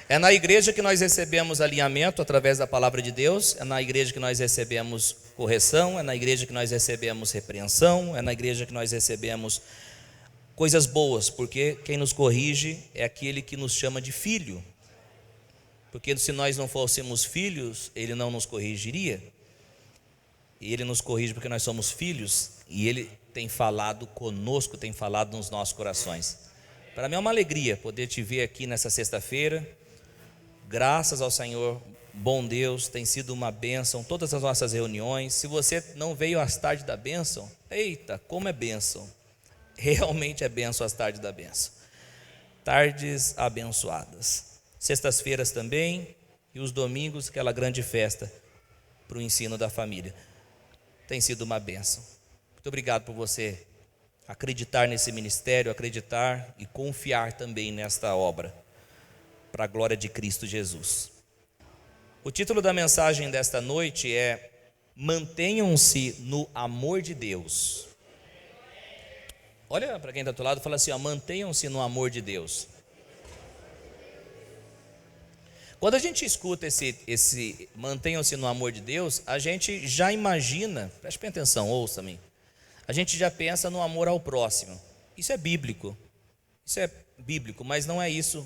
É na igreja que nós recebemos alinhamento através da palavra de Deus, é na igreja que nós recebemos correção, é na igreja que nós recebemos repreensão, é na igreja que nós recebemos coisas boas, porque quem nos corrige é aquele que nos chama de filho. Porque se nós não fôssemos filhos, ele não nos corrigiria. E ele nos corrige porque nós somos filhos, e ele tem falado conosco, tem falado nos nossos corações. Para mim é uma alegria poder te ver aqui nessa sexta-feira. Graças ao Senhor, bom Deus, tem sido uma bênção todas as nossas reuniões. Se você não veio às tardes da bênção, eita, como é bênção. Realmente é bênção às tardes da bênção. Tardes abençoadas. Sextas-feiras também, e os domingos, aquela grande festa para o ensino da família. Tem sido uma bênção. Muito obrigado por você acreditar nesse ministério, acreditar e confiar também nesta obra, para a glória de Cristo Jesus. O título da mensagem desta noite é: mantenham-se no amor de Deus. Olha para quem está do lado e fala assim, ó, mantenham-se no amor de Deus. Quando a gente escuta esse mantenham-se no amor de Deus, a gente já imagina, preste bem atenção, ouça-me, a gente já pensa no amor ao próximo. Isso é bíblico, mas não é isso,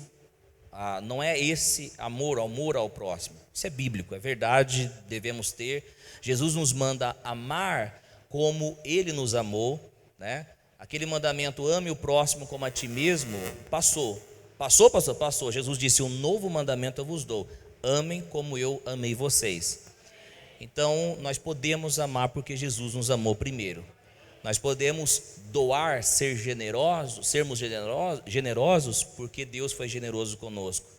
não é esse amor ao próximo. Isso é bíblico, é verdade, devemos ter. Jesus nos manda amar como Ele nos amou, né? Aquele mandamento, ame o próximo como a ti mesmo, passou. Jesus disse, um novo mandamento eu vos dou, amem como eu amei vocês. Então nós podemos amar porque Jesus nos amou primeiro. Nós podemos doar, sermos generosos porque Deus foi generoso conosco.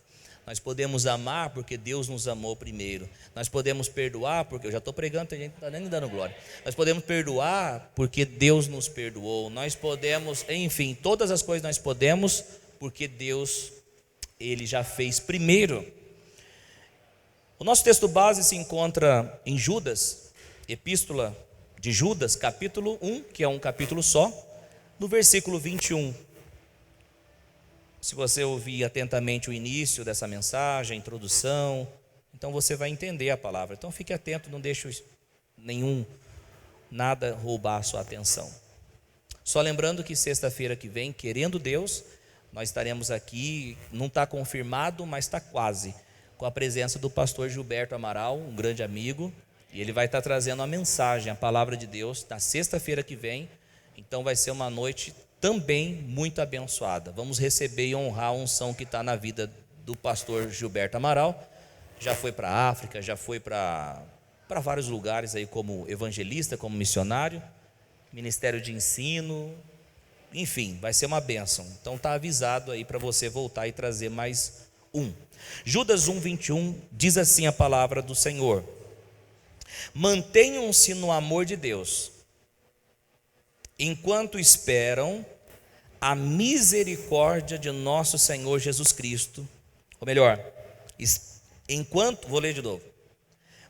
Nós podemos amar porque Deus nos amou primeiro. Nós podemos perdoar porque, eu já estou pregando, tem gente que não está nem dando glória. Nós podemos perdoar porque Deus nos perdoou. Nós podemos, enfim, todas as coisas nós podemos porque Deus, Ele já fez primeiro. O nosso texto base se encontra em Judas, Epístola de Judas, capítulo 1, que é um capítulo só, no versículo 21. Se você ouvir atentamente o início dessa mensagem, a introdução, então você vai entender a palavra. Então fique atento, não deixe nada roubar a sua atenção. Só lembrando que sexta-feira que vem, querendo Deus, nós estaremos aqui, não está confirmado, mas está quase, com a presença do pastor Gilberto Amaral, um grande amigo, e ele vai estar trazendo a mensagem, a palavra de Deus, na sexta-feira que vem. Então vai ser uma noite também muito abençoada. Vamos receber e honrar a unção que está na vida do pastor Gilberto Amaral. Já foi para a África, já foi para vários lugares aí como evangelista, como missionário, ministério de ensino, enfim, vai ser uma bênção. Então está avisado aí para você voltar e trazer mais um. Judas 1:21 diz assim a palavra do Senhor: mantenham-se no amor de Deus, enquanto esperam a misericórdia de nosso Senhor Jesus Cristo. Ou melhor, vou ler de novo.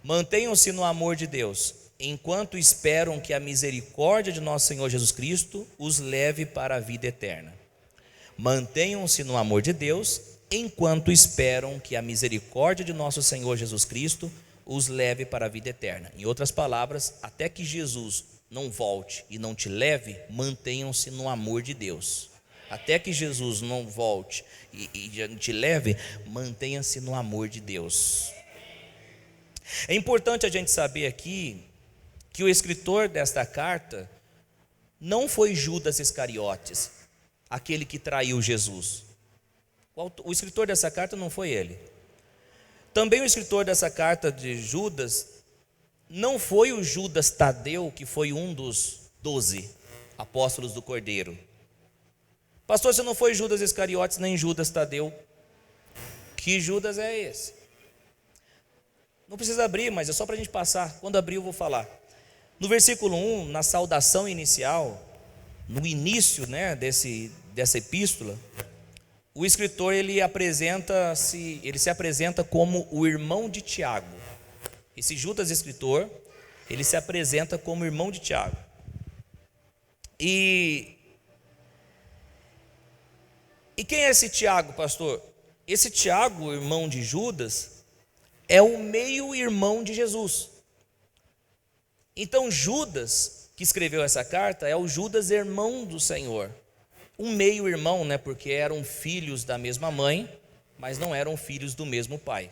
Mantenham-se no amor de Deus, enquanto esperam que a misericórdia de nosso Senhor Jesus Cristo os leve para a vida eterna. Mantenham-se no amor de Deus, enquanto esperam que a misericórdia de nosso Senhor Jesus Cristo os leve para a vida eterna. Em outras palavras, até que Jesus não volte e não te leve, mantenham-se no amor de Deus. Até que Jesus não volte e te leve, mantenha-se no amor de Deus. É importante a gente saber aqui que o escritor desta carta não foi Judas Iscariotes, aquele que traiu Jesus. O escritor dessa carta não foi ele. Também o escritor dessa carta de Judas não foi o Judas Tadeu, que foi um dos 12 apóstolos do Cordeiro. Pastor, se não foi Judas Iscariotes nem Judas Tadeu, que Judas é esse? Não precisa abrir, mas é só para a gente passar. Quando abrir eu vou falar. No versículo 1, na saudação inicial, no início, né, dessa epístola, o escritor ele se apresenta como o irmão de Tiago. Esse Judas escritor, ele se apresenta como irmão de Tiago. E quem é esse Tiago, pastor? esse Tiago, irmão de Judas, é o meio-irmão de Jesus. Então Judas, que escreveu essa carta, é o Judas, irmão do Senhor. Um meio-irmão, né? Porque eram filhos da mesma mãe, mas não eram filhos do mesmo pai.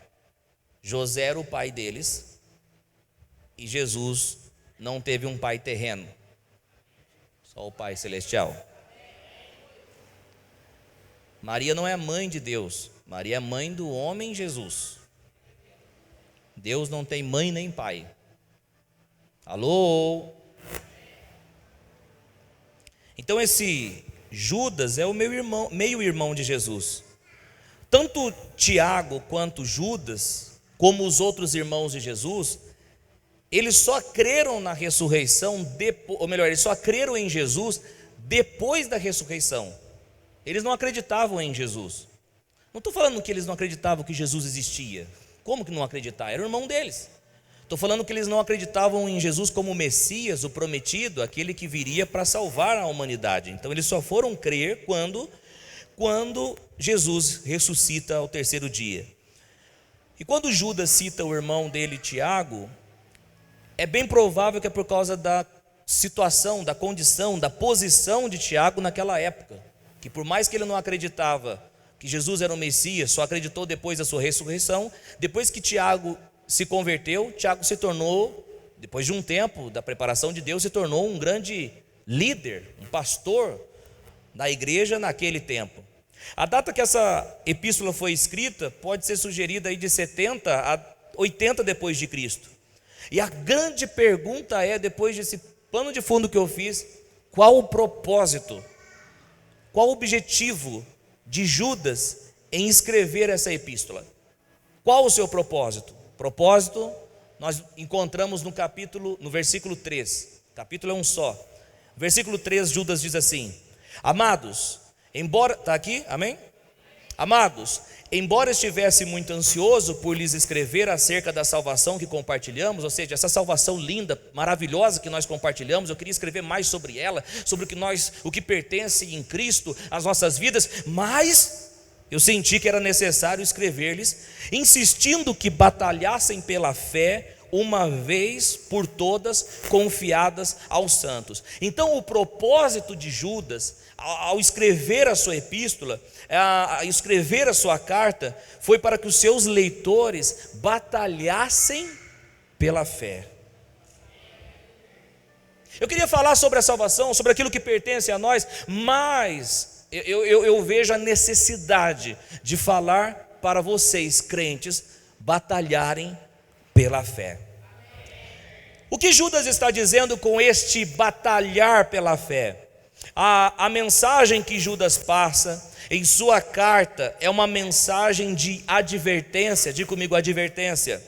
José era o pai deles e Jesus não teve um pai terreno, só o pai celestial. Maria não é mãe de Deus, Maria é mãe do homem Jesus. Deus não tem mãe nem pai. Alô? Então esse Judas é o meio-irmão de Jesus. Tanto Tiago quanto Judas, como os outros irmãos de Jesus, eles só creram na ressurreição, ou melhor, eles só creram em Jesus depois da ressurreição. Eles não acreditavam em Jesus. Não estou falando que eles não acreditavam que Jesus existia. Como que não acreditar? Era o irmão deles. Estou falando que eles não acreditavam em Jesus como o Messias, o prometido, aquele que viria para salvar a humanidade. Então eles só foram crer quando Jesus ressuscita ao terceiro dia. E quando Judas cita o irmão dele, Tiago, é bem provável que é por causa da situação, da condição, da posição de Tiago naquela época. Que por mais que ele não acreditava que Jesus era o Messias, só acreditou depois da sua ressurreição. Depois que Tiago se converteu, Tiago se tornou, depois de um tempo da preparação de Deus, se tornou um grande líder, um pastor da igreja naquele tempo. A data que essa epístola foi escrita pode ser sugerida aí de 70 a 80 depois de Cristo. E a grande pergunta é, depois desse pano de fundo que eu fiz, qual o propósito, qual o objetivo de Judas em escrever essa epístola? Qual o seu propósito? Propósito nós encontramos no versículo 3. Capítulo é um só. Versículo 3, Judas diz assim: Amados, embora, está aqui, amém? Amados, embora estivesse muito ansioso por lhes escrever acerca da salvação que compartilhamos, ou seja, essa salvação linda, maravilhosa que nós compartilhamos, eu queria escrever mais sobre ela, sobre o que pertence em Cristo às nossas vidas, mas eu senti que era necessário escrever-lhes, insistindo que batalhassem pela fé, uma vez por todas, confiadas aos santos. Então o propósito de Judas, ao escrever a sua epístola, a escrever a sua carta, foi para que os seus leitores batalhassem pela fé. Eu queria falar sobre a salvação, sobre aquilo que pertence a nós, mas eu vejo a necessidade de falar para vocês, crentes, batalharem pela fé. O que Judas está dizendo com este batalhar pela fé? A mensagem que Judas passa em sua carta é uma mensagem de advertência. Diga comigo, advertência.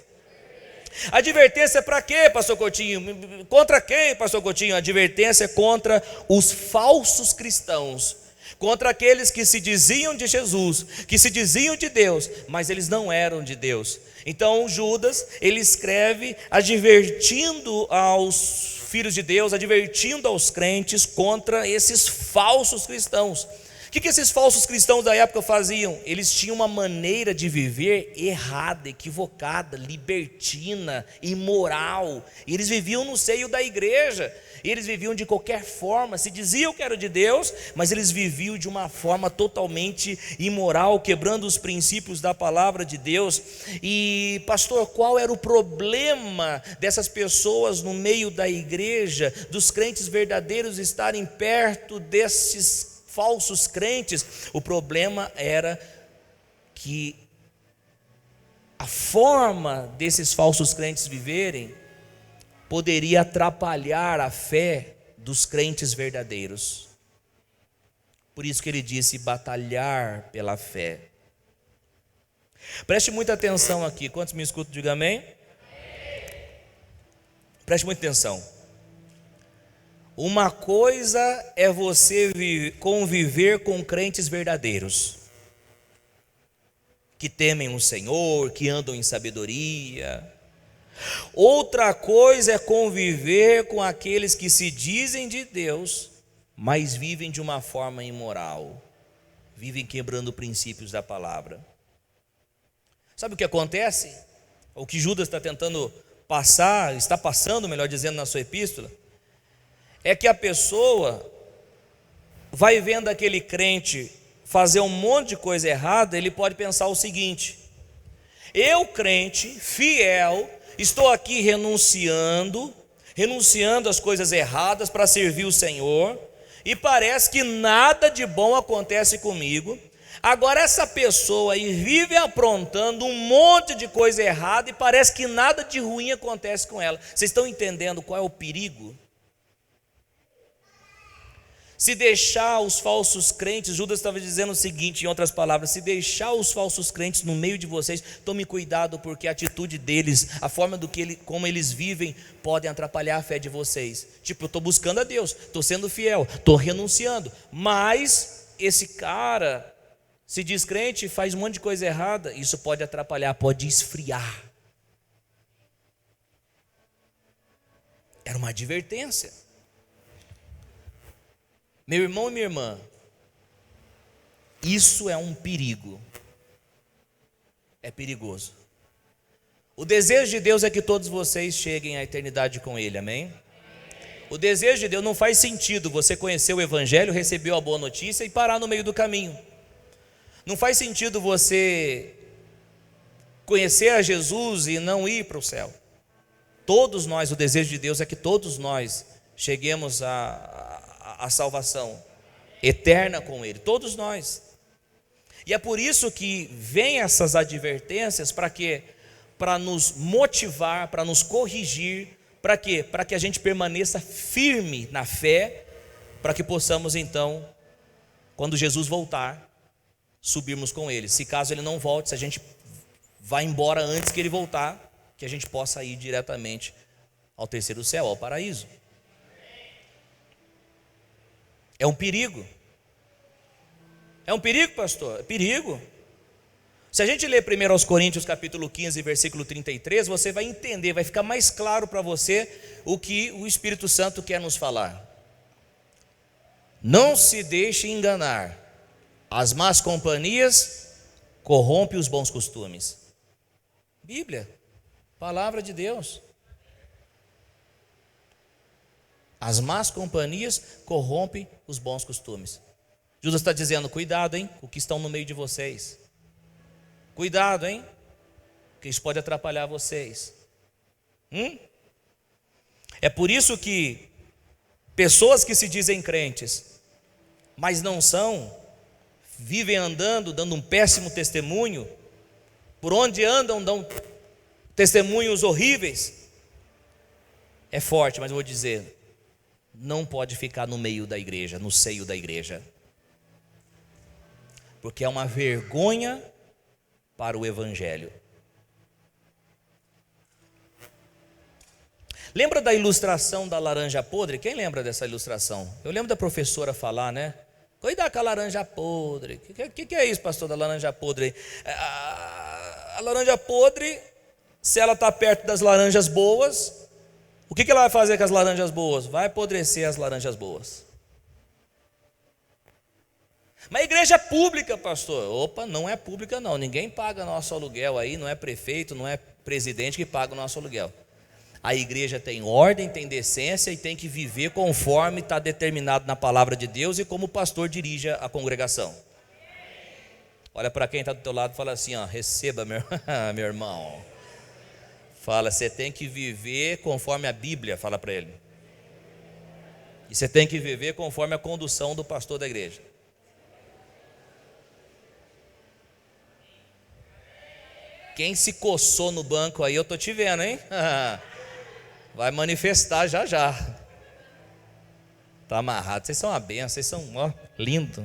Advertência para quê, pastor Coutinho? Contra quem, pastor Coutinho? Advertência contra os falsos cristãos, contra aqueles que se diziam de Jesus, que se diziam de Deus, mas eles não eram de Deus. Então Judas, ele escreve advertindo aos filhos de Deus, advertindo aos crentes contra esses falsos cristãos. O que esses falsos cristãos da época faziam? Eles tinham uma maneira de viver errada, equivocada, libertina, imoral. E eles viviam no seio da igreja. E eles viviam de qualquer forma, se diziam que eram de Deus, mas eles viviam de uma forma totalmente imoral, quebrando os princípios da palavra de Deus. E pastor, qual era o problema dessas pessoas no meio da igreja, dos crentes verdadeiros estarem perto desses falsos crentes? O problema era que a forma desses falsos crentes viverem poderia atrapalhar a fé dos crentes verdadeiros. Por isso que ele disse batalhar pela fé. Preste muita atenção aqui. Quantos me escutam, diga amém? Preste muita atenção. Uma coisa é você conviver com crentes verdadeiros, que temem o Senhor, que andam em sabedoria. Outra coisa é conviver com aqueles que se dizem de Deus, mas vivem de uma forma imoral, vivem quebrando princípios da palavra. Sabe o que acontece? O que Judas está tentando passar, está passando, melhor dizendo, na sua epístola, é que a pessoa vai vendo aquele crente fazer um monte de coisa errada, ele pode pensar o seguinte: eu, crente, fiel, estou aqui renunciando às coisas erradas para servir o Senhor, e parece que nada de bom acontece comigo. Agora essa pessoa aí vive aprontando um monte de coisa errada e parece que nada de ruim acontece com ela. Vocês estão entendendo qual é o perigo? Se deixar os falsos crentes, Judas estava dizendo o seguinte, em outras palavras: se deixar os falsos crentes no meio de vocês, tome cuidado, porque a atitude deles, a forma como eles vivem, podem atrapalhar a fé de vocês. Tipo, eu estou buscando a Deus, estou sendo fiel, estou renunciando, mas esse cara se diz crente, faz um monte de coisa errada, isso pode atrapalhar, pode esfriar. Era uma advertência. Meu irmão e minha irmã, isso é um perigo. É perigoso. O desejo de Deus é que todos vocês cheguem à eternidade com Ele, amém? O desejo de Deus, não faz sentido você conhecer o Evangelho, recebeu a boa notícia e parar no meio do caminho. Não faz sentido você conhecer a Jesus e não ir para o céu. Todos nós, o desejo de Deus é que todos nós cheguemos à salvação eterna com Ele, todos nós. E é por isso que vem essas advertências, para quê? Para nos motivar, para nos corrigir, para quê? Para que a gente permaneça firme na fé, para que possamos então, quando Jesus voltar, subirmos com Ele. Se caso Ele não volte, se a gente vai embora antes que Ele voltar, que a gente possa ir diretamente ao terceiro céu, ao paraíso. É um perigo. É um perigo, pastor? É perigo. Se a gente ler 1 Coríntios capítulo 15, versículo 33, você vai entender, vai ficar mais claro para você o que o Espírito Santo quer nos falar. Não se deixe enganar. As más companhias corrompem os bons costumes. Bíblia, palavra de Deus. As más companhias corrompem os bons costumes. Judas está dizendo: cuidado, hein, com o que estão no meio de vocês. Cuidado, hein, que isso pode atrapalhar vocês. É por isso que pessoas que se dizem crentes, mas não são, vivem andando, dando um péssimo testemunho, por onde andam, dão testemunhos horríveis. É forte, mas eu vou dizer: não pode ficar no meio da igreja, no seio da igreja, porque é uma vergonha para o Evangelho. Lembra da ilustração da laranja podre? Quem lembra dessa ilustração? Eu lembro da professora falar, né? Cuidado com a laranja podre. O que é isso, pastor, da laranja podre? A laranja podre, se ela está perto das laranjas boas, o que ela vai fazer com as laranjas boas? Vai apodrecer as laranjas boas. Mas a igreja é pública, pastor. Opa, não é pública não. Ninguém paga nosso aluguel aí, não é prefeito, não é presidente que paga o nosso aluguel. A igreja tem ordem, tem decência e tem que viver conforme está determinado na palavra de Deus e como o pastor dirige a congregação. Olha para quem está do teu lado e fala assim, ó: receba, meu irmão. Fala, você tem que viver conforme a Bíblia, fala para ele. E você tem que viver conforme a condução do pastor da igreja. Quem se coçou no banco aí, eu estou te vendo, hein? Vai manifestar já já. Está amarrado. Vocês são uma benção, vocês são lindos,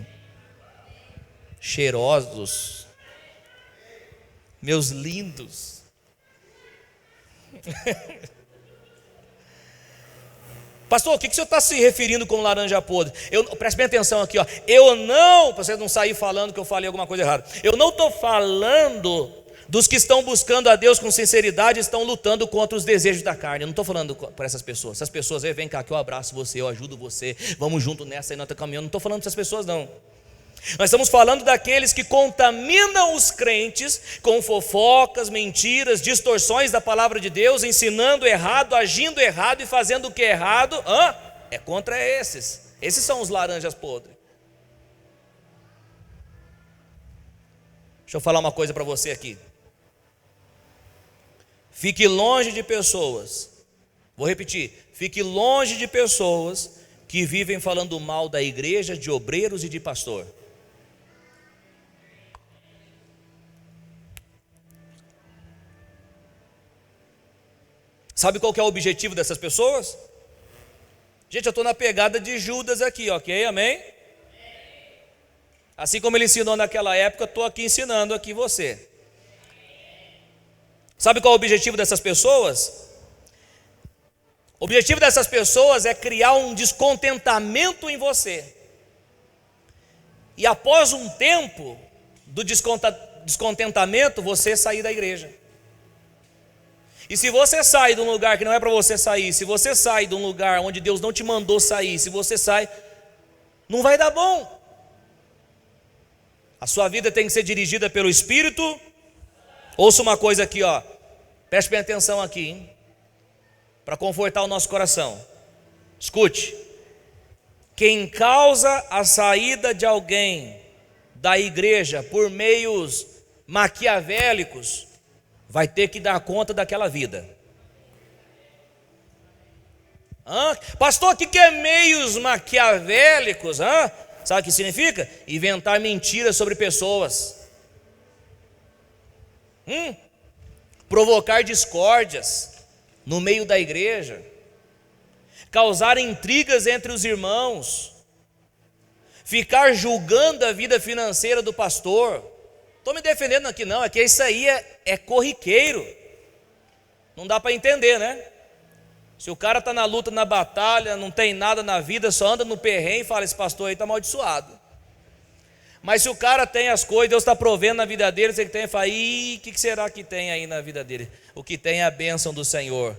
cheirosos, meus lindos. Pastor, o que o senhor está se referindo com laranja podre? Preste bem atenção aqui, ó. Para você não sair falando que eu falei alguma coisa errada. Eu não estou falando dos que estão buscando a Deus com sinceridade e estão lutando contra os desejos da carne. Eu não estou falando para essas pessoas. Essas pessoas, vem cá que eu abraço você, eu ajudo você, vamos junto nessa aí, nós estamos caminhando. Não estou falando para essas pessoas não. Nós estamos falando daqueles que contaminam os crentes com fofocas, mentiras, distorções da palavra de Deus, ensinando errado, agindo errado e fazendo o que é errado. É contra esses. Esses são os laranjas podres. Deixa eu falar uma coisa para você aqui. Fique longe de pessoas, vou repetir, fique longe de pessoas que vivem falando mal da igreja, de obreiros e de pastor. Sabe qual que é o objetivo dessas pessoas? Gente, eu estou na pegada de Judas aqui, ok? Amém? Assim como ele ensinou naquela época, eu estou aqui ensinando aqui você. Sabe qual é o objetivo dessas pessoas? O objetivo dessas pessoas é criar um descontentamento em você. E após um tempo do descontentamento, você sair da igreja. E se você sai de um lugar que não é para você sair, se você sai de um lugar onde Deus não te mandou sair, se você sai, não vai dar bom. A sua vida tem que ser dirigida pelo Espírito. Ouça uma coisa aqui, preste bem atenção aqui, hein? Para confortar o nosso coração. Escute. Quem causa a saída de alguém da igreja por meios maquiavélicos vai ter que dar conta daquela vida. Pastor, o que é meios maquiavélicos? Sabe o que significa? Inventar mentiras sobre pessoas. Provocar discórdias no meio da igreja. Causar intrigas entre os irmãos. Ficar julgando a vida financeira do pastor. Estou me defendendo aqui não, é que isso aí é corriqueiro. Não dá para entender, né? Se o cara está na luta, na batalha, não tem nada na vida, só anda no perrengue, fala, esse pastor aí está amaldiçoado. Mas se o cara tem as coisas, Deus está provendo na vida dele, você que tem, fala, o que será que tem aí na vida dele? O que tem é a bênção do Senhor.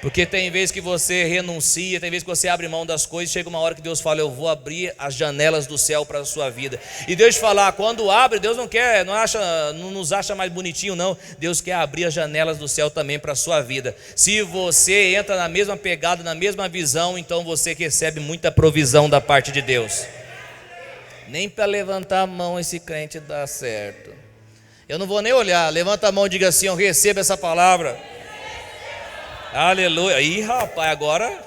Porque tem vezes que você renuncia, tem vezes que você abre mão das coisas, chega uma hora que Deus fala, eu vou abrir as janelas do céu para a sua vida. E Deus falar, quando abre, Deus não quer, não nos acha mais bonitinho não, Deus quer abrir as janelas do céu também para a sua vida. Se você entra na mesma pegada, na mesma visão, então você recebe muita provisão da parte de Deus. Nem para levantar a mão esse crente dá certo. Eu não vou nem olhar, levanta a mão e diga assim, eu recebo essa palavra. Aleluia. Ih, rapaz, agora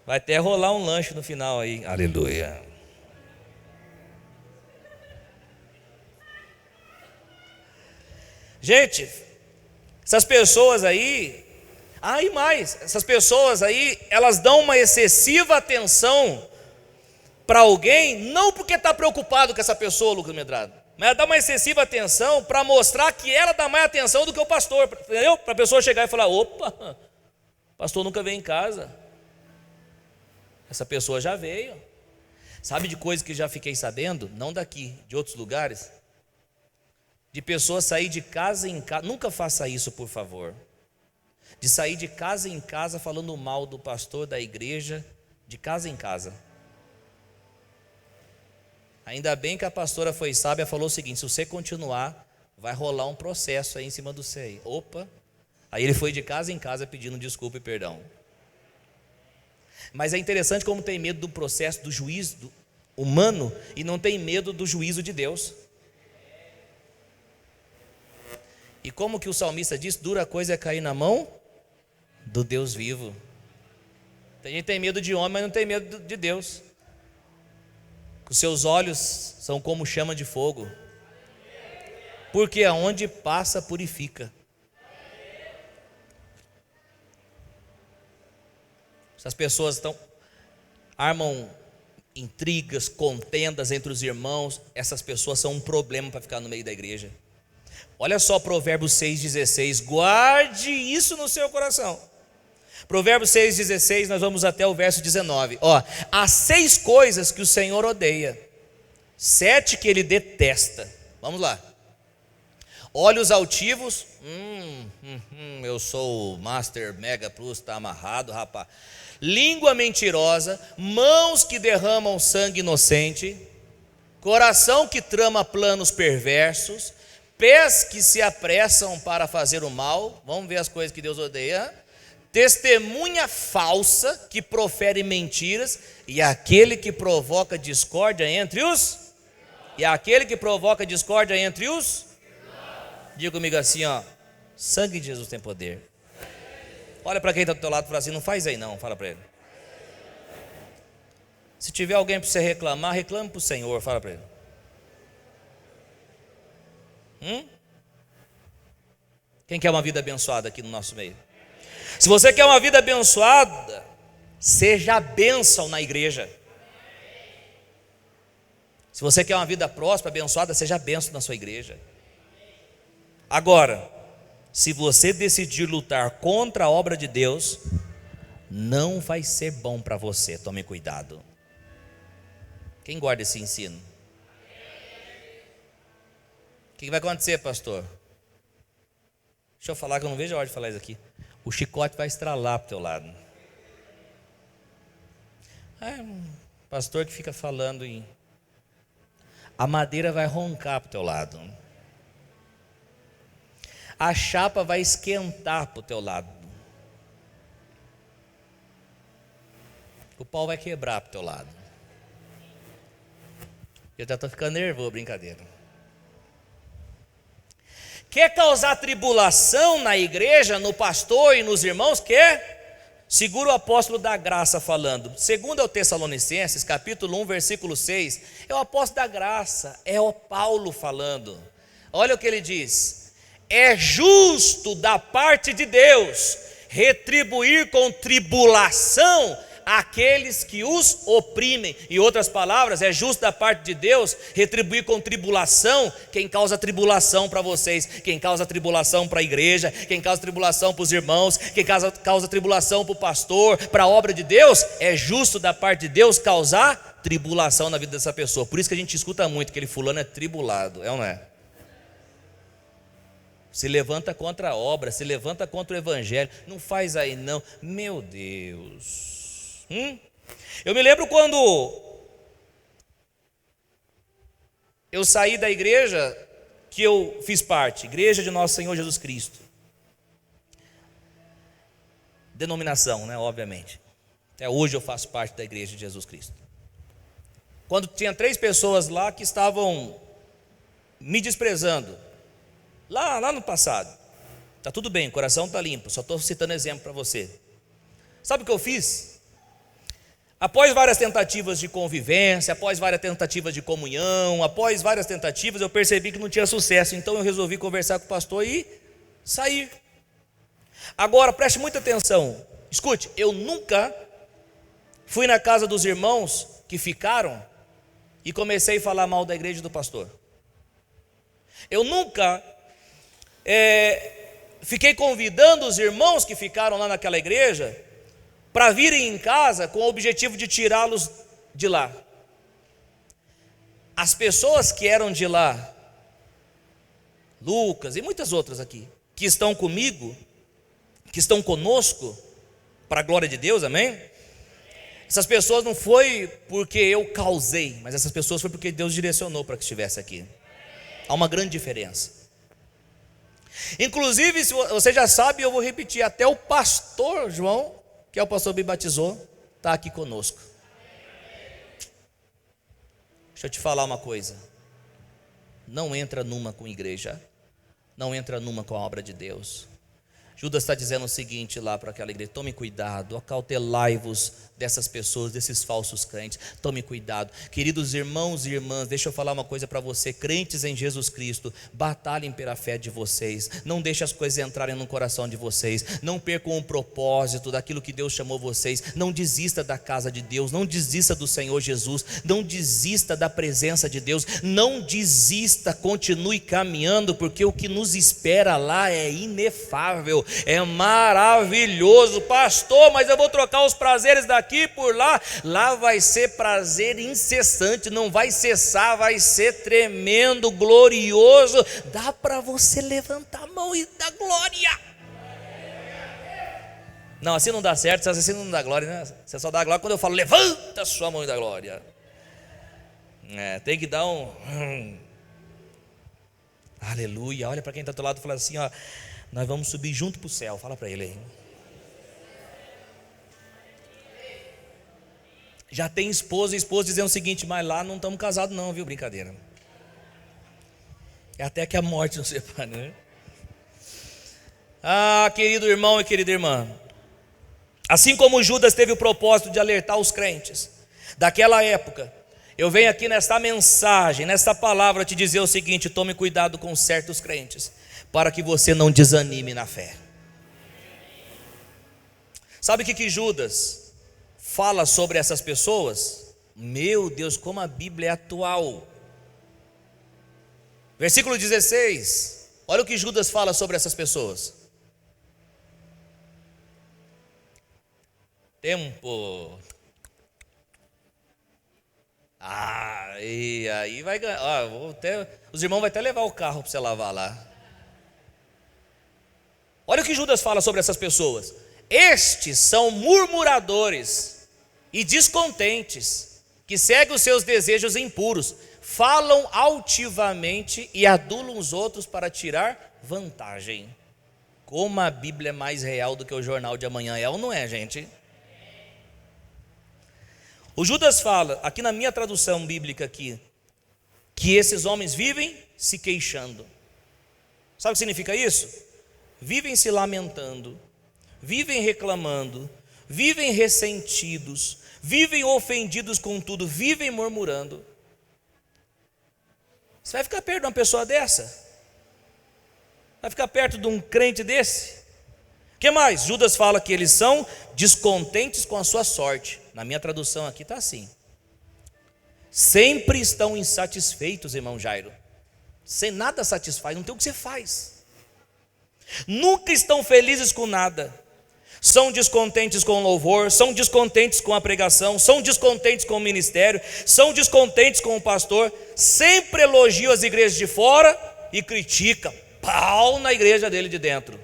vai até rolar um lanche no final aí. Aleluia. Gente, essas pessoas aí, e mais, essas pessoas aí, elas dão uma excessiva atenção para alguém, não porque está preocupado com essa pessoa, Lucas Medrado, mas ela dá uma excessiva atenção para mostrar que ela dá mais atenção do que o pastor, entendeu? Para a pessoa chegar e falar, opa, o pastor nunca veio em casa. Essa pessoa já veio. Sabe de coisa que já fiquei sabendo? Não daqui, de outros lugares. De pessoas sair de casa em casa, nunca faça isso, por favor. De sair de casa em casa falando mal do pastor, da igreja, de casa em casa. Ainda bem que a pastora foi sábia, falou o seguinte, se você continuar, vai rolar um processo aí em cima do você. Opa, aí ele foi de casa em casa pedindo desculpa e perdão. Mas é interessante como tem medo do processo do juízo humano e não tem medo do juízo de Deus. E como que o salmista diz, dura coisa é cair na mão do Deus vivo. Tem gente que tem medo de homem, mas não tem medo de Deus. Os seus olhos são como chama de fogo, porque aonde passa purifica. Essas pessoas armam intrigas, contendas entre os irmãos. Essas pessoas são um problema para ficar no meio da igreja. Olha só Provérbios 6,16, guarde isso no seu coração. Provérbios 6,16, nós vamos até o verso 19. Há 6 coisas que o Senhor odeia, 7 que Ele detesta. Vamos lá. Olhos altivos, eu sou o Master Mega Plus, está amarrado, rapaz. Língua mentirosa, mãos que derramam sangue inocente, coração que trama planos perversos, pés que se apressam para fazer o mal, vamos ver as coisas que Deus odeia, testemunha falsa que profere mentiras, e aquele que provoca discórdia entre os, diga comigo assim, ó, sangue de Jesus tem poder. Olha para quem está do teu lado e fala assim, não faz aí não, fala para ele. Se tiver alguém para você reclamar, reclame para o Senhor, fala para ele. Quem quer uma vida abençoada aqui no nosso meio? Se você quer uma vida abençoada, seja bênção na igreja. Se você quer uma vida próspera, abençoada, seja bênção na sua igreja. Agora, se você decidir lutar contra a obra de Deus, não vai ser bom para você, tome cuidado. Quem guarda esse ensino? O que vai acontecer, pastor? Deixa eu falar que eu não vejo a hora de falar isso aqui. O chicote vai estralar para o teu lado. Um pastor que fica falando em... A madeira vai roncar para o teu lado. A chapa vai esquentar para o teu lado. O pau vai quebrar para o teu lado. Eu já estou ficando nervoso, brincadeira. Quer causar tribulação na igreja, no pastor e nos irmãos? Quer? Segura o apóstolo da graça falando. Segundo ao Tessalonicenses, capítulo 1, versículo 6. É o apóstolo da graça, é o Paulo falando. Olha o que ele diz. É justo da parte de Deus retribuir com tribulação aqueles que os oprimem. Em outras palavras, é justo da parte de Deus retribuir com tribulação quem causa tribulação para vocês, quem causa tribulação para a igreja, quem causa tribulação para os irmãos, quem causa tribulação para o pastor, para a obra de Deus. É justo da parte de Deus causar tribulação na vida dessa pessoa. Por isso que a gente escuta muito que aquele fulano é tribulado, é ou não é? Se levanta contra a obra, se levanta contra o evangelho. Não faz aí não, meu Deus. Eu me lembro quando eu saí da igreja que eu fiz parte, Igreja de Nosso Senhor Jesus Cristo. Denominação, né, obviamente. Até hoje eu faço parte da Igreja de Jesus Cristo. Quando tinha 3 pessoas lá que estavam me desprezando, lá no passado. Está tudo bem, o coração está limpo, só estou citando exemplo para você. Sabe o que eu fiz? Após várias tentativas de convivência, após várias tentativas de comunhão, após várias tentativas, eu percebi que não tinha sucesso. Então eu resolvi conversar com o pastor e sair. Agora, preste muita atenção. Escute, eu nunca fui na casa dos irmãos que ficaram e comecei a falar mal da igreja e do pastor. Eu nunca fiquei convidando os irmãos que ficaram lá naquela igreja para virem em casa com o objetivo de tirá-los de lá. As pessoas que eram de lá, Lucas e muitas outras aqui, que estão comigo, que estão conosco, para a glória de Deus, amém? Essas pessoas não foi porque eu causei, mas essas pessoas foi porque Deus direcionou para que estivesse aqui. Há uma grande diferença. Inclusive, se você já sabe, eu vou repetir, até o pastor João, que é o pastor que me batizou, está aqui conosco. Deixa eu te falar uma coisa. Não entra numa com igreja, não entra numa com a obra de Deus. Judas está dizendo o seguinte lá para aquela igreja: tome cuidado, acautelai-vos dessas pessoas, desses falsos crentes. Tome cuidado, queridos irmãos e irmãs. Deixa eu falar uma coisa para você, crentes em Jesus Cristo, batalhem pela fé de vocês. Não deixem as coisas entrarem no coração de vocês. Não percam o propósito daquilo que Deus chamou vocês. Não desista da casa de Deus, não desista do Senhor Jesus, não desista da presença de Deus, não desista, continue caminhando, porque o que nos espera lá é inefável, é maravilhoso. Pastor, mas eu vou trocar os prazeres daqui por lá. Lá vai ser prazer incessante, não vai cessar, vai ser tremendo, glorioso. Dá para você levantar a mão e dar glória. Não, assim não dá certo, assim não dá glória, né? Você só dá glória quando eu falo levanta a sua mão e dá glória. Tem que dar um aleluia. Olha para quem está do lado e fala assim, ó, nós vamos subir junto para o céu. Fala para ele aí. Já tem esposa e esposa dizendo o seguinte: mas lá não estamos casados não, viu? Brincadeira. É até que a morte nos separe, né? Querido irmão e querida irmã, assim como Judas teve o propósito de alertar os crentes daquela época, eu venho aqui nesta mensagem, nesta palavra, te dizer o seguinte: tome cuidado com certos crentes, para que você não desanime na fé. Sabe o que Judas fala sobre essas pessoas? Meu Deus, como a Bíblia é atual. Versículo 16, olha o que Judas fala sobre essas pessoas. Tempo. E aí vai ganhar. Os irmãos vão até levar o carro para você lavar lá. Olha o que Judas fala sobre essas pessoas. Estes são murmuradores e descontentes, que seguem os seus desejos impuros, falam altivamente e adulam os outros para tirar vantagem. Como a Bíblia é mais real do que o jornal de amanhã, é ou não é, gente? O Judas fala, aqui na minha tradução bíblica aqui, que esses homens vivem se queixando. Sabe o que significa isso? Vivem se lamentando, vivem reclamando, vivem ressentidos, vivem ofendidos com tudo, vivem murmurando. Você vai ficar perto de uma pessoa dessa? Vai ficar perto de um crente desse? O que mais? Judas fala que eles são descontentes com a sua sorte. Na minha tradução aqui está assim: sempre estão insatisfeitos, irmão Jairo. Sem nada satisfaz, não tem o que você faz. Nunca estão felizes com nada. São descontentes com o louvor, são descontentes com a pregação, são descontentes com o ministério, são descontentes com o pastor. Sempre elogiam as igrejas de fora e critica. Pau na igreja dele de dentro.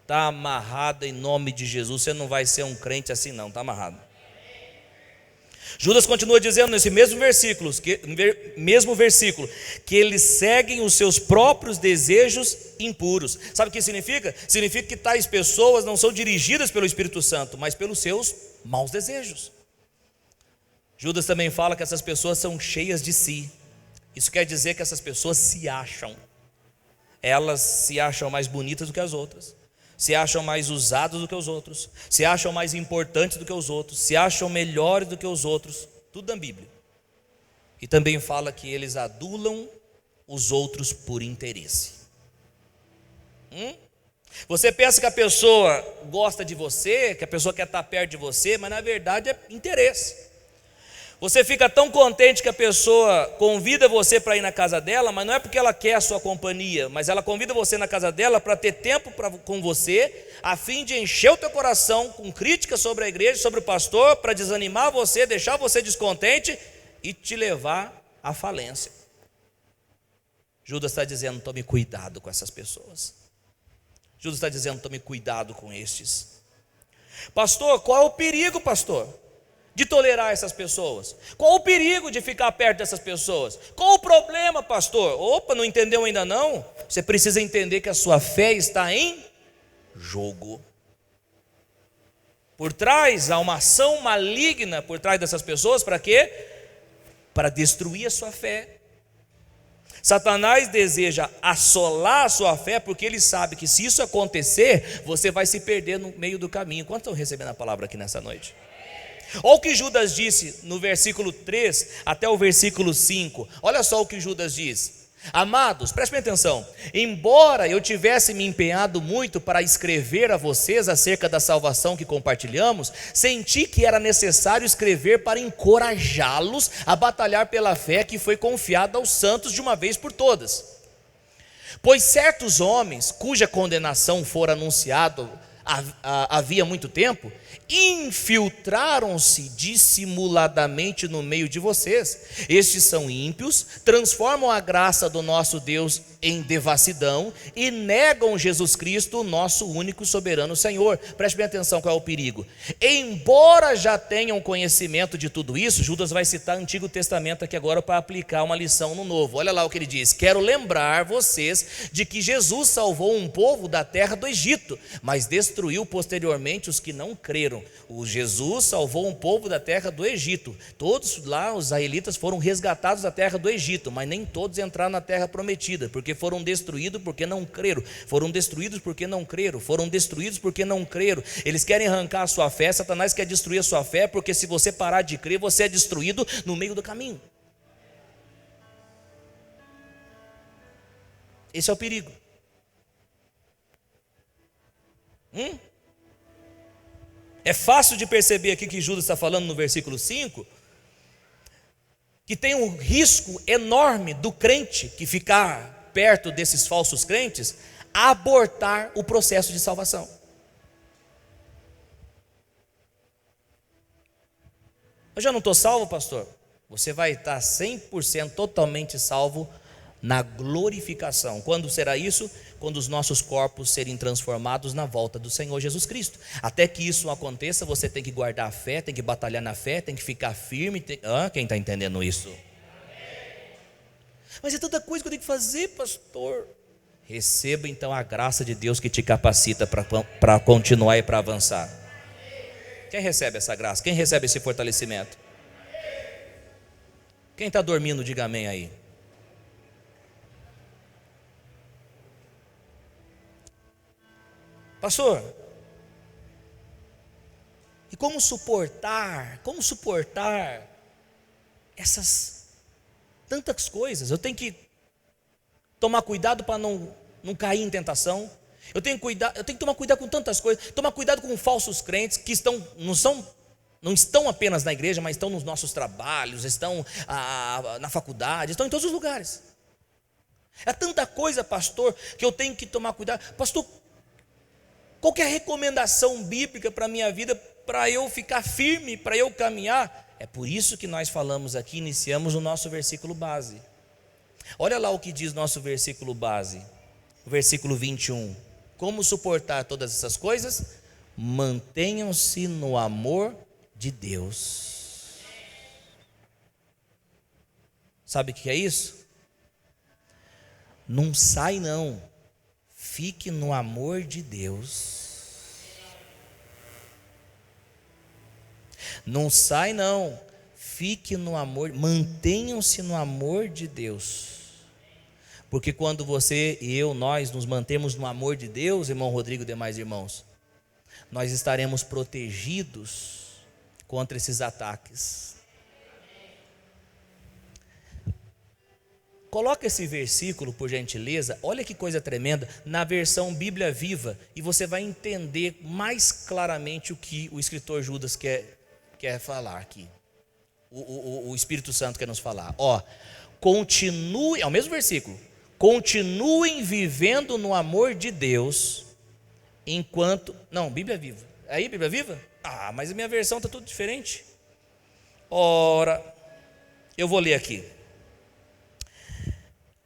Está amarrado em nome de Jesus. Você não vai ser um crente assim não, está amarrado. Judas continua dizendo nesse mesmo versículo, que eles seguem os seus próprios desejos impuros. Sabe o que significa? Significa que tais pessoas não são dirigidas pelo Espírito Santo, mas pelos seus maus desejos. Judas também fala que essas pessoas são cheias de si. Isso quer dizer que essas pessoas se acham. Elas se acham mais bonitas do que as outras, se acham mais usados do que os outros, se acham mais importantes do que os outros, se acham melhores do que os outros. Tudo na Bíblia. E também fala que eles adulam os outros por interesse. Você pensa que a pessoa gosta de você, que a pessoa quer estar perto de você, mas na verdade é interesse. Você fica tão contente que a pessoa convida você para ir na casa dela, mas não é porque ela quer a sua companhia, mas ela convida você na casa dela para ter tempo com você, a fim de encher o teu coração com críticas sobre a igreja, sobre o pastor, para desanimar você, deixar você descontente e te levar à falência. Judas está dizendo: tome cuidado com essas pessoas. Judas está dizendo: tome cuidado com estes. Pastor, qual é o perigo, pastor, de tolerar essas pessoas? Qual o perigo de ficar perto dessas pessoas? Qual o problema, pastor? Opa, não entendeu ainda não? Você precisa entender que a sua fé está em jogo. Por trás há uma ação maligna por trás dessas pessoas. Para quê? Para destruir a sua fé. Satanás deseja assolar a sua fé, porque ele sabe que se isso acontecer, você vai se perder no meio do caminho. Quantos estão recebendo a palavra aqui nessa noite? Olha o que Judas disse no versículo 3 até o versículo 5. Olha só o que Judas diz: amados, prestem atenção, embora eu tivesse me empenhado muito para escrever a vocês acerca da salvação que compartilhamos, senti que era necessário escrever para encorajá-los a batalhar pela fé que foi confiada aos santos de uma vez por todas. Pois certos homens, cuja condenação for anunciado havia muito tempo, infiltraram-se dissimuladamente no meio de vocês. Estes são ímpios, transformam a graça do nosso Deus em devassidão e negam Jesus Cristo, nosso único e soberano Senhor. Preste bem atenção qual é o perigo. Embora já tenham conhecimento de tudo isso, Judas vai citar o Antigo Testamento aqui agora para aplicar uma lição no Novo. Olha lá o que ele diz: quero lembrar vocês de que Jesus salvou um povo da terra do Egito, mas destruiu posteriormente os que não creram. O Jesus salvou um povo da terra do Egito. Todos lá, os israelitas, foram resgatados da terra do Egito, mas nem todos entraram na terra prometida, porque foram destruídos porque não creram. Foram destruídos porque não creram. Foram destruídos porque não creram. Eles querem arrancar a sua fé. Satanás quer destruir a sua fé, porque se você parar de crer, você é destruído no meio do caminho. Esse é o perigo. É fácil de perceber aqui que Judas está falando no versículo 5, que tem um risco enorme do crente que ficar perto desses falsos crentes abortar o processo de salvação. Eu já não estou salvo, pastor? Você vai estar 100% totalmente salvo na glorificação. Quando será isso? Quando os nossos corpos serem transformados na volta do Senhor Jesus Cristo. Até que isso aconteça, você tem que guardar a fé, tem que batalhar na fé, tem que ficar firme. Quem está entendendo isso? Mas é tanta coisa que eu tenho que fazer, pastor. Receba então a graça de Deus que te capacita para continuar e para avançar. Quem recebe essa graça? Quem recebe esse fortalecimento? Quem está dormindo, diga amém aí. Pastor, e como suportar essas tantas coisas? Eu tenho que tomar cuidado para não cair em tentação. Eu tenho que tomar cuidado com tantas coisas. Tomar cuidado com falsos crentes que não estão apenas na igreja, mas estão nos nossos trabalhos, estão na faculdade, estão em todos os lugares. É tanta coisa, pastor, que eu tenho que tomar cuidado. Pastor, qual que é a recomendação bíblica para a minha vida, para eu ficar firme, para eu caminhar? É por isso que nós falamos aqui, iniciamos o nosso versículo base. Olha lá o que diz nosso versículo base, o versículo 21. Como suportar todas essas coisas? Mantenham-se no amor de Deus. Sabe o que é isso? Não sai não. Fique no amor de Deus. Não sai não. Fique no amor, mantenham-se no amor de Deus. Porque quando você e nós nos mantemos no amor de Deus, irmão Rodrigo e demais irmãos, nós estaremos protegidos contra esses ataques. Coloca esse versículo, por gentileza, olha que coisa tremenda, na versão Bíblia Viva, e você vai entender mais claramente o que o escritor Judas quer falar aqui. O Espírito Santo quer nos falar. Continue, é o mesmo versículo. Continuem vivendo no amor de Deus, enquanto... Não, Bíblia Viva. Aí, Bíblia Viva? Mas a minha versão está tudo diferente. Ora, eu vou ler aqui.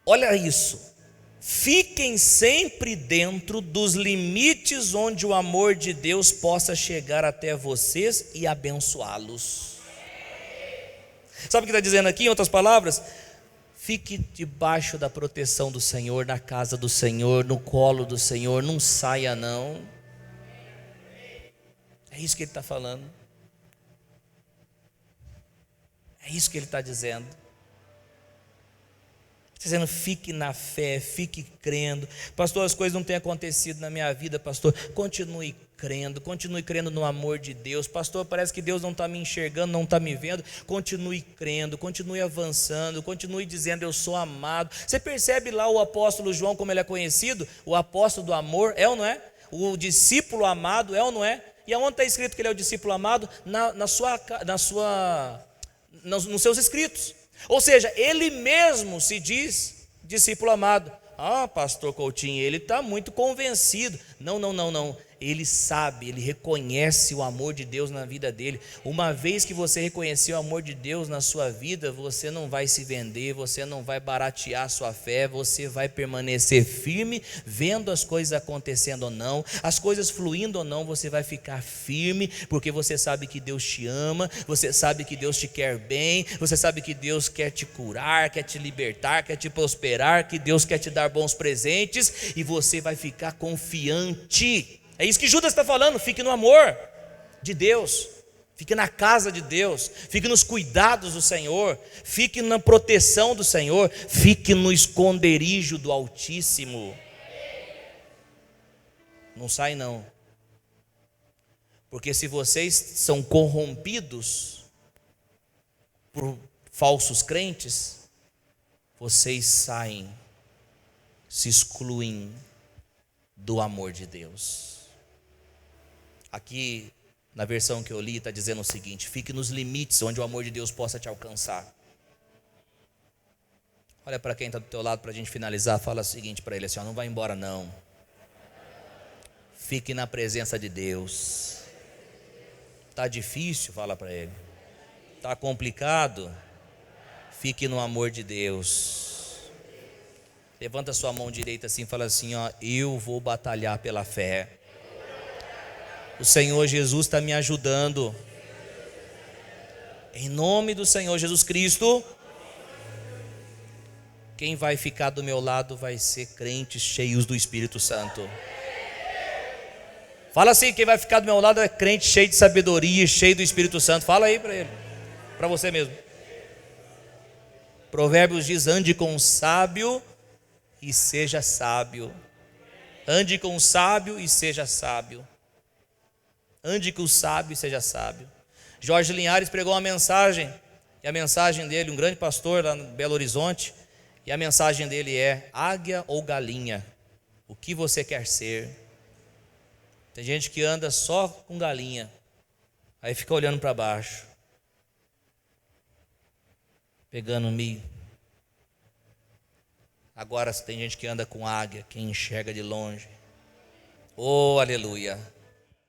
Olha isso. Fiquem sempre dentro dos limites onde o amor de Deus possa chegar até vocês e abençoá-los. Sabe o que está dizendo aqui, em outras palavras? Fique debaixo da proteção do Senhor, na casa do Senhor, no colo do Senhor, não saia não. É isso que ele está falando. É isso que ele está dizendo. Dizendo, fique na fé, fique crendo. Pastor, as coisas não têm acontecido na minha vida, pastor. Continue crendo no amor de Deus. Pastor, parece que Deus não está me enxergando, não está me vendo. Continue crendo, continue avançando, continue dizendo, eu sou amado. Você percebe lá o apóstolo João, como ele é conhecido? O apóstolo do amor, é ou não é? O discípulo amado, é ou não é? E aonde está escrito que ele é o discípulo amado? Nos seus escritos. Ou seja, ele mesmo se diz discípulo amado. Pastor Coutinho, ele está muito convencido. Não. ele sabe, ele reconhece o amor de Deus na vida dele. Uma vez que você reconheceu o amor de Deus na sua vida, você não vai se vender, você não vai baratear a sua fé, você vai permanecer firme, vendo as coisas acontecendo ou não, as coisas fluindo ou não, você vai ficar firme, porque você sabe que Deus te ama, você sabe que Deus te quer bem, você sabe que Deus quer te curar, quer te libertar, quer te prosperar, que Deus quer te dar bons presentes, e você vai ficar confiante. É isso que Judas está falando, fique no amor de Deus, fique na casa de Deus, fique nos cuidados do Senhor, fique na proteção do Senhor, fique no esconderijo do Altíssimo. Não sai não, porque se vocês são corrompidos por falsos crentes, vocês saem, se excluem do amor de Deus. Aqui na versão que eu li está dizendo o seguinte: fique nos limites onde o amor de Deus possa te alcançar. Olha para quem está do teu lado para a gente finalizar, fala o seguinte para ele assim: ó, não vai embora não, fique na presença de Deus. Está difícil? Fala para ele. Está complicado? Fique no amor de Deus. Levanta sua mão direita assim e fala assim: ó, eu vou batalhar pela fé. O Senhor Jesus está me ajudando. Em nome do Senhor Jesus Cristo. Quem vai ficar do meu lado vai ser crentes cheios do Espírito Santo. Fala assim: quem vai ficar do meu lado é crente cheio de sabedoria, cheio do Espírito Santo. Fala aí para ele, para você mesmo. Provérbios diz: ande com o sábio e seja sábio. Ande com o sábio e seja sábio. Ande com o sábio e seja sábio. Jorge Linhares pregou uma mensagem, e a mensagem dele, um grande pastor lá no Belo Horizonte, e a mensagem dele é: águia ou galinha, o que você quer ser? Tem gente que anda só com galinha, aí fica olhando para baixo, pegando milho. Agora tem gente que anda com águia, quem enxerga de longe. Oh, aleluia!